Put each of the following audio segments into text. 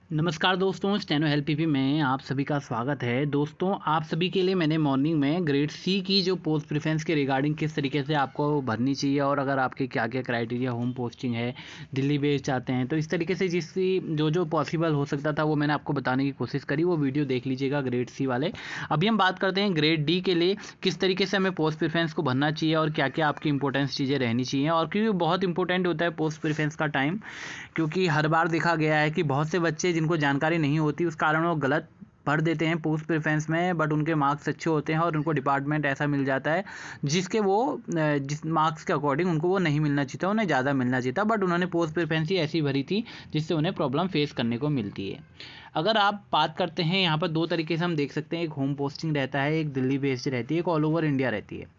नमस्कार दोस्तों, steno help PP में आप सभी का स्वागत है। दोस्तों, आप सभी के लिए मैंने मॉर्निंग में ग्रेड सी की जो पोस्ट प्रेफरेंस के रिगार्डिंग किस तरीके से आपको भरनी चाहिए और अगर आपके क्या क्या क्राइटेरिया होम पोस्टिंग है, दिल्ली बेस चाहते हैं, तो इस तरीके से जिसकी जो पॉसिबल हो सकता था वो मैंने आपको बताने की कोशिश करी। वो वीडियो देख लीजिएगा ग्रेड सी वाले। अभी हम बात करते हैं ग्रेड डी के लिए किस तरीके से हमें पोस्ट प्रेफरेंस को भरना चाहिए और क्या क्या आपकी इंपॉर्टेंस चीज़ें रहनी चाहिए। और क्योंकि बहुत इंपॉर्टेंट होता है पोस्ट प्रेफरेंस का टाइम, क्योंकि हर बार देखा गया है कि बहुत से बच्चे जिनको जानकारी नहीं होती उस कारण वो गलत भर देते हैं पोस्ट प्रेफरेंस में, बट उनके मार्क्स अच्छे होते हैं और उनको डिपार्टमेंट ऐसा मिल जाता है जिसके वो जिस मार्क्स के अकॉर्डिंग उनको वो नहीं मिलना चाहिए था, उन्हें ज़्यादा मिलना चाहिए था, बट उन्होंने पोस्ट प्रेफरेंस ही ऐसी भरी थी जिससे उन्हें प्रॉब्लम फेस करने को मिलती है। अगर आप बात करते हैं यहाँ पर दो तरीके से हम देख सकते हैं, एक होम पोस्टिंग रहता है, एक दिल्ली बेस्ड रहती है, एक ऑल ओवर इंडिया रहती है।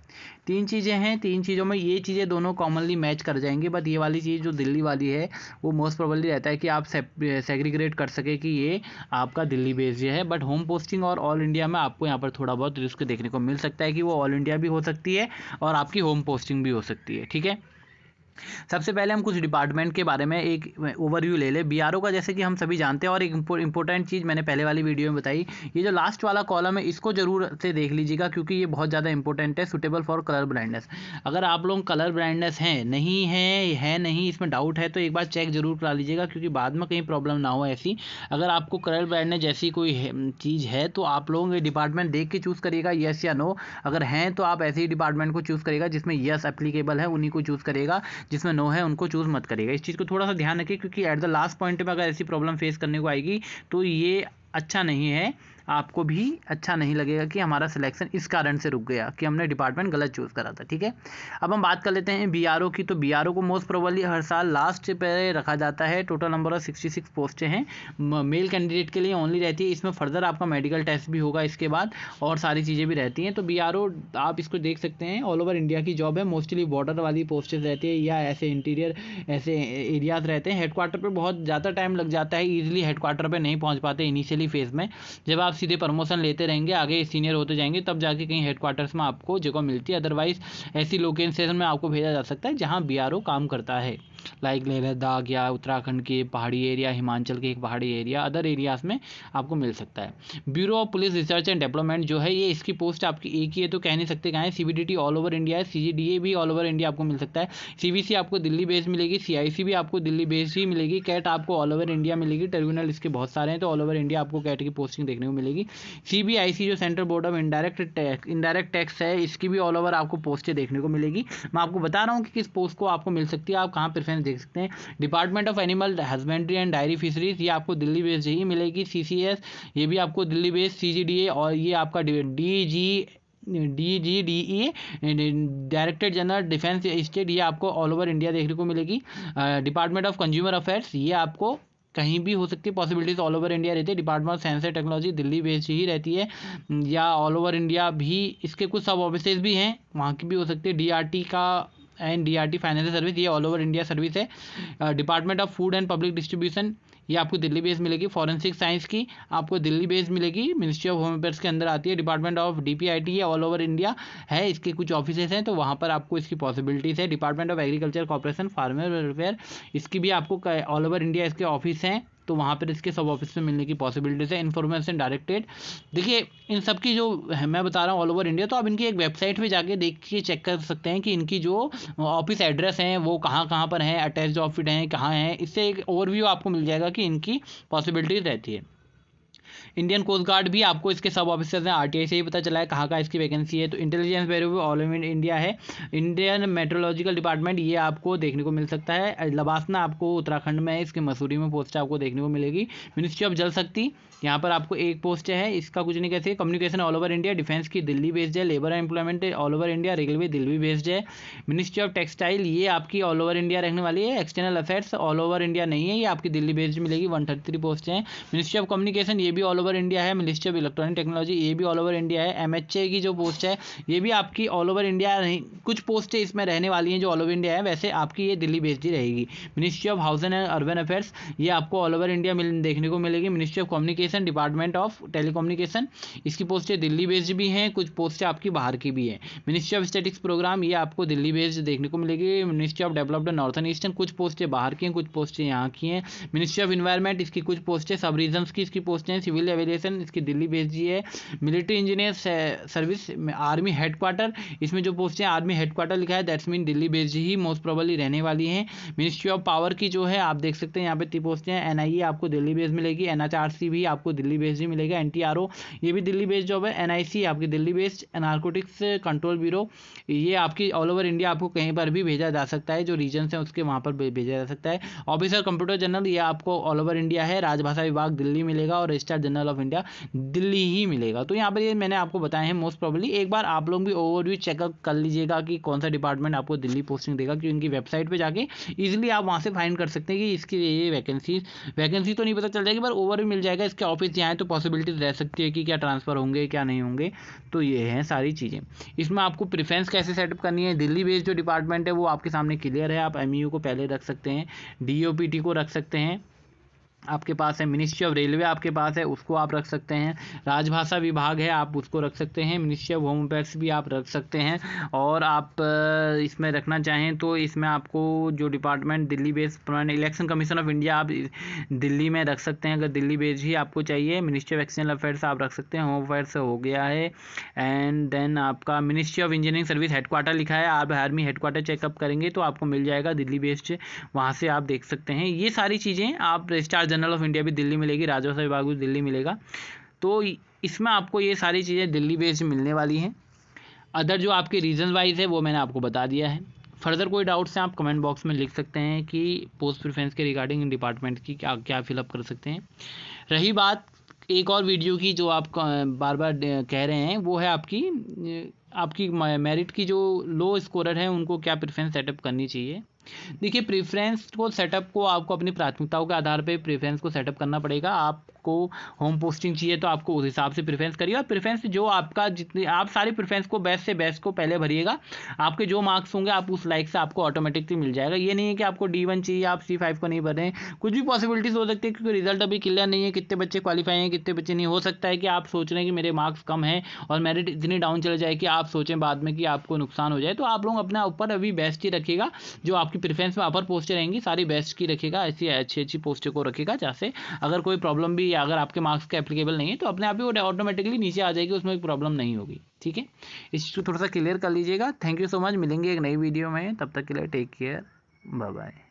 तीन चीज़ें हैं, तीन चीज़ों में ये चीज़ें दोनों कॉमनली मैच कर जाएंगी, बट ये वाली चीज़ जो दिल्ली वाली है वो मोस्ट प्रोबेबली रहता है कि आप सेग्रीगेट कर सके कि ये आपका दिल्ली बेस्ड है। बट होम पोस्टिंग और ऑल इंडिया में आपको यहाँ पर थोड़ा बहुत रिस्क देखने को मिल सकता है कि वो ऑल इंडिया भी हो सकती है और आपकी होम पोस्टिंग भी हो सकती है। ठीक है, सबसे पहले हम कुछ डिपार्टमेंट के बारे में एक ओवरव्यू ले ले बीआरओ का, जैसे कि हम सभी जानते हैं। और एक इंपॉर्टेंट चीज़ मैंने पहले वाली वीडियो में बताई, ये जो लास्ट वाला कॉलम है इसको जरूर से देख लीजिएगा क्योंकि ये बहुत ज़्यादा इंपॉर्टेंट है। सुटेबल फॉर कलर ब्लाइंडनेस, अगर आप लोग कलर ब्लाइंडनेस हैं नहीं है नहीं इसमें डाउट है तो एक बार चेक जरूर करा लीजिएगा क्योंकि बाद में कहीं प्रॉब्लम ना हो ऐसी। अगर आपको कलर ब्लाइंडनेस जैसी कोई चीज़ है तो आप लोग ये डिपार्टमेंट देख के चूज़ करिएगा, येस या नो। अगर हैं तो आप ऐसे ही डिपार्टमेंट को चूज़ करिएगा जिसमें येस एप्लीकेबल है, उन्हीं को चूज़ करिएगा, जिसमें नो है उनको चूज़ मत करिएगा। इस चीज़ को थोड़ा सा ध्यान रखिए क्योंकि एट द लास्ट पॉइंट में अगर ऐसी प्रॉब्लम फेस करने को आएगी तो ये अच्छा नहीं है, आपको भी अच्छा नहीं लगेगा कि हमारा सिलेक्शन इस कारण से रुक गया कि हमने डिपार्टमेंट गलत चूज़ करा था। ठीक है, अब हम बात कर लेते हैं बीआरओ की। तो बीआरओ को मोस्ट प्रोबेबली हर साल लास्ट पे रखा जाता है। टोटल नंबर ऑफ 66 पोस्टें हैं, मेल कैंडिडेट के लिए ओनली रहती है। इसमें फर्दर आपका मेडिकल टेस्ट भी होगा इसके बाद और सारी चीज़ें भी रहती हैं। तो बीआरओ आप इसको देख सकते हैं, ऑल ओवर इंडिया की जॉब है, मोस्टली बॉर्डर वाली पोस्टें रहती है या ऐसे इंटीरियर ऐसे एरियाज रहते हैं। हेडक्वार्टर पर बहुत ज़्यादा टाइम लग जाता है, ईजिली हेडक्वार्टर पर नहीं पहुँच पाते इनिशियली फेज़ में। जब आप सीधे प्रमोशन लेते रहेंगे, आगे सीनियर होते जाएंगे, तब जाके कहीं हेडक्वार्टर्स में आपको जगह मिलती है। अदरवाइज ऐसी लोकेशन में आपको भेजा जा सकता है जहां बीआरओ काम करता है, लाइक लेह लद्दाख या उत्तराखंड के पहाड़ी एरिया, हिमाचल के एक पहाड़ी एरिया, अदर एरियाज में आपको मिल सकता है। Bureau of police research and development जो है ये इसकी पोस्ट आपकी एक ही है तो कह नहीं सकते कहाँ है। सीबीडीटी ऑल ओवर इंडिया है, सीजीडीए भी ऑल ओवर इंडिया आपको मिल सकता है, सीबीसी आपको दिल्ली बेस्ड मिलेगी, सीआईसी भी आपको दिल्ली बेस्ड ही मिलेगी, कैट आपको ऑल ओवर इंडिया मिलेगी। ट्रिब्यूनल इसके बहुत सारे हैं तो ऑल ओवर इंडिया आपको कैट की पोस्टिंग देखने को मिलेगी। सीबीआईसी जो central board of indirect tax है, इसकी भी ऑल ओवर आपको पोस्टें देखने को मिलेगी। मैं आपको बता रहा हूँ कि किस पोस्ट को आपको मिल सकती है, आप कहाँ प्रेफरेंस देख सकते हैं। Department of animal husbandry and diary fisheries ये आपको दिल्ली बेस्ड ही मिलेगी। सीसीएस ये भी आपको दिल्ली बेस्ड, सीजीडीए और ये आपका DGDE director general defence state ये आपको ऑल ओवर इंडिया देखने को मिलेगी। डिपार्टमेंट ऑफ कंज्यूमर अफेयर्स ये आपको कहीं भी हो सकती है, पॉसिबिलिटीज ऑल ओवर इंडिया रहती है। Department of science and technology Delhi based ही रहती है या ऑल ओवर इंडिया भी, इसके कुछ सब ऑफिसेज भी हैं वहाँ की भी हो सकती है। डीआरटी का एंड डीआरटी फाइनेंशियल सर्विस ये ऑल ओवर इंडिया सर्विस है। Department of food and public distribution ये आपको दिल्ली बेस्ड मिलेगी। फॉरेंसिक साइंस की आपको दिल्ली बेस्ड मिलेगी, मिनिस्ट्री ऑफ होम अफेयर्स के अंदर आती है। डिपार्टमेंट ऑफ डीपीआईटी ये ऑल ओवर इंडिया है, इसके कुछ ऑफिसेज हैं तो वहाँ पर आपको इसकी पॉसिबिलिटीज़ है। Department of agriculture corporation farmer welfare इसकी भी आपको ऑल ओवर इंडिया इसके ऑफिस हैं तो वहाँ पर इसके सब ऑफिस में मिलने की पॉसिबिलिटीज़ है। इन्फॉर्मेशन डायरेक्टेड देखिए इन सब की जो है मैं बता रहा हूँ ऑल ओवर इंडिया, तो आप इनकी एक वेबसाइट पे जाके देख के चेक कर सकते हैं कि इनकी जो ऑफिस एड्रेस हैं वो कहाँ कहाँ पर हैं, अटैच्ड ऑफिस हैं कहाँ हैं, इससे एक ओवरव्यू आपको मिल जाएगा कि इनकी पॉसिबिलिटीज़ रहती है। इंडियन कोस्ट गार्ड भी आपको इसके सब ऑफिसर्स हैं, आरटीआई से ही पता चला है कहाँ कहाँ इसकी वैकेंसी है। तो intelligence bureau all over India है। इंडियन मेट्रोलॉजिकल डिपार्टमेंट ये आपको देखने को मिल सकता है। लबासना आपको उत्तराखंड में है, इसके मसूरी में पोस्ट आपको देखने को मिलेगी। मिनिस्ट्री ऑफ जल शक्ति यहाँ पर आपको एक पोस्ट है, इसका कुछ नहीं कहते। Communication all over India, defence की दिल्ली बेस्ड है। Labour and employment all over India, railway Delhi based है। मिनिस्ट्री ऑफ टेक्सटाइल ये आपकी ऑल ओवर इंडिया रहने वाली है। External affairs all over India नहीं है, ये आपकी दिल्ली बेस्ड मिलेगी, 133 पोस्ट हैं। मिनिस्ट्री ऑफ कम्युनिकेशन ये भी ऑल ओवर इंडिया है। मिनिस्ट्री ऑफ इलेक्ट्रॉनिक टेक्नोलॉजी, ये भी ऑल ओवर इंडिया है। MHA की जो पोस्ट है ये भी आपकी ऑल ओवर इंडिया नहीं, कुछ पोस्टें इसमें रहने वाली हैं जो ऑल ओवर इंडिया है, वैसे आपकी ये दिल्ली बेस्ड ही रहेगी। Ministry of housing and urban affairs, ये आपको ऑल ओवर इंडिया देखने को मिलेगी। Ministry of communication, department of telecommunication, इसकी पोस्टें दिल्ली बेस्ड भी हैं, कुछ पोस्टें आपकी बाहर की भी हैं। मिनिस्ट्री ऑफ स्टैटिक्स प्रोग्राम, ये आपको दिल्ली बेस्ड देखने को मिलेगी। Ministry of development northern eastern, कुछ पोस्टें बाहर की हैं, कुछ पोस्टें यहाँ की हैं। मिनिस्ट्री ऑफ इन्वायरमेंट, इसकी कुछ पोस्टें सब रीजन्स की इसकी पोस्टें हैं। सिविल एविएशन, इसकी दिल्ली बेस्ड ही है। Military engineer service, army headquarter, इसमें जो पोस्टें आर्मी हेडक्वार्टर लिखा है that's mean Delhi based he most probably रहने वाली हैं। मिनिस्ट्री ऑफ पावर की जो है आप देख सकते हैं यहाँ पे 3 पोस्टें हैं। NIA आपको दिल्ली बेस्ड मिलेगी। NHRC भी आपको दिल्ली बेस्ड ही मिलेगा। NTRO ये भी दिल्ली बेस्ड जॉब है। NIC आपकी Delhi based. Narcotics control bureau, ये आपकी ऑल ओवर इंडिया आपको कहीं पर भी भेजा जा सकता है, जो रीजन्स हैं उसके वहाँ पर भेजा जा सकता है। ऑफिसर कंप्यूटर जनरल, ये आपको ऑल ओवर इंडिया है। राजभाषा विभाग दिल्ली मिलेगा और registrar general of India Delhi ही मिलेगा। तो यहाँ पर ये मैंने आपको बताए हैं मोस्ट प्रोबेबली। एक बार आप लोग भी ओवरव्यू चेकअप कर लीजिएगा कि कौन सा डिपार्टमेंट आपको दिल्ली पोस्टिंग देगा, क्योंकि उनकी वेबसाइट पे जाके इजीली आप वहाँ से फाइंड कर सकते हैं कि इसकी ये वैकेंसी तो नहीं पता चल जाएगी पर ओवरव्यू मिल जाएगा। इसके ऑफिस यहाँ है तो पॉसिबिलिटीज रह सकती है कि क्या ट्रांसफ़र होंगे क्या नहीं होंगे। तो ये हैं सारी चीज़ें। इसमें आपको प्रेफरेंस कैसे सेटअप करनी है, दिल्ली बेस्ड जो डिपार्टमेंट है वो आपके सामने क्लियर है। आप MEU को पहले रख सकते हैं, DOPT को रख सकते हैं, आपके पास है। मिनिस्ट्री ऑफ रेलवे आपके पास है, उसको आप रख सकते हैं। राजभाषा विभाग है, आप उसको रख सकते हैं। मिनिस्ट्री ऑफ होम अफेयर्स भी आप रख सकते हैं। और आप इसमें रखना चाहें तो इसमें आपको जो डिपार्टमेंट दिल्ली बेस्ड पुराने इलेक्शन कमीशन ऑफ इंडिया आप दिल्ली में रख सकते हैं, अगर दिल्ली बेस्ड ही आपको चाहिए। मिनिस्ट्री ऑफ एक्सटर्नल अफेयर्स आप रख सकते हैं, होम अफेयर्स हो गया है। एंड देन आपका ministry of engineering service headquarter लिखा है, आप आर्मी हेडक्वार्टर चेकअप करेंगे तो आपको मिल जाएगा दिल्ली बेस्ड, वहाँ से आप देख सकते हैं। ये सारी चीज़ें आप रजिस्ट्रार जनरल ऑफ इंडिया भी दिल्ली मिलेगी, राजभाषा विभाग भी दिल्ली मिलेगा। तो इसमें आपको ये सारी चीज़ें दिल्ली बेस्ड मिलने वाली हैं। अदर जो आपके रीजन वाइज है वो मैंने आपको बता दिया है। फर्दर कोई डाउट्स हैं आप कमेंट बॉक्स में लिख सकते हैं कि पोस्ट प्रेफरेंस के रिगार्डिंग डिपार्टमेंट की क्या क्या फिलअप कर सकते हैं। रही बात एक और वीडियो की जो आप बार बार कह रहे हैं, वो है आपकी मेरिट की जो लो स्कोरर हैं उनको क्या प्रेफरेंस सेटअप करनी चाहिए। देखिए, प्रेफरेंस को सेटअप को आपको अपनी प्राथमिकताओं के आधार पे प्रेफरेंस को सेटअप करना पड़ेगा। आपको होम पोस्टिंग चाहिए तो आपको उस हिसाब से प्रेफरेंस करिए, और प्रेफरेंस जो आपका जितने आप सारी प्रेफरेंस को बेस्ट से बेस्ट को पहले भरिएगा। आपके जो मार्क्स होंगे आप उस लाइक से आपको ऑटोमेटिकली मिल जाएगा। ये नहीं है कि आपको D1 चाहिए आप C5 को नहीं भर रहे हैं, कुछ भी पॉसिबिलिटीज़ हो सकती है क्योंकि रिजल्ट अभी क्लियर नहीं है, कितने बच्चे क्वालिफाई हैं कितने बच्चे नहीं। हो सकता है कि आप सोच रहे हैं कि मेरे मार्क्स कम हैं और मेरिट इतनी डाउन चले जाए कि आप सोचें बाद में कि आपको नुकसान हो जाए। तो आप लोग अपने ऊपर अभी बेस्ट ही रखिएगा, जो आपकी प्रेफरेंस में अपर पोस्टें रहेंगी सारी बेस्ट की रखिएगा, ऐसी अच्छी पोस्टें को रखिएगा जहाँ से अगर कोई प्रॉब्लम भी या अगर आपके मार्क्स के एप्लीकेबल नहीं है तो अपने आप ही वो ऑटोमेटिकली नीचे आ जाएगी, उसमें कोई प्रॉब्लम नहीं होगी। ठीक है, इस चीज़ को थोड़ा सा क्लियर कर लीजिएगा। थैंक यू सो मच, मिलेंगे एक नई वीडियो में, तब तक के लिए टेक केयर, बाय बाय।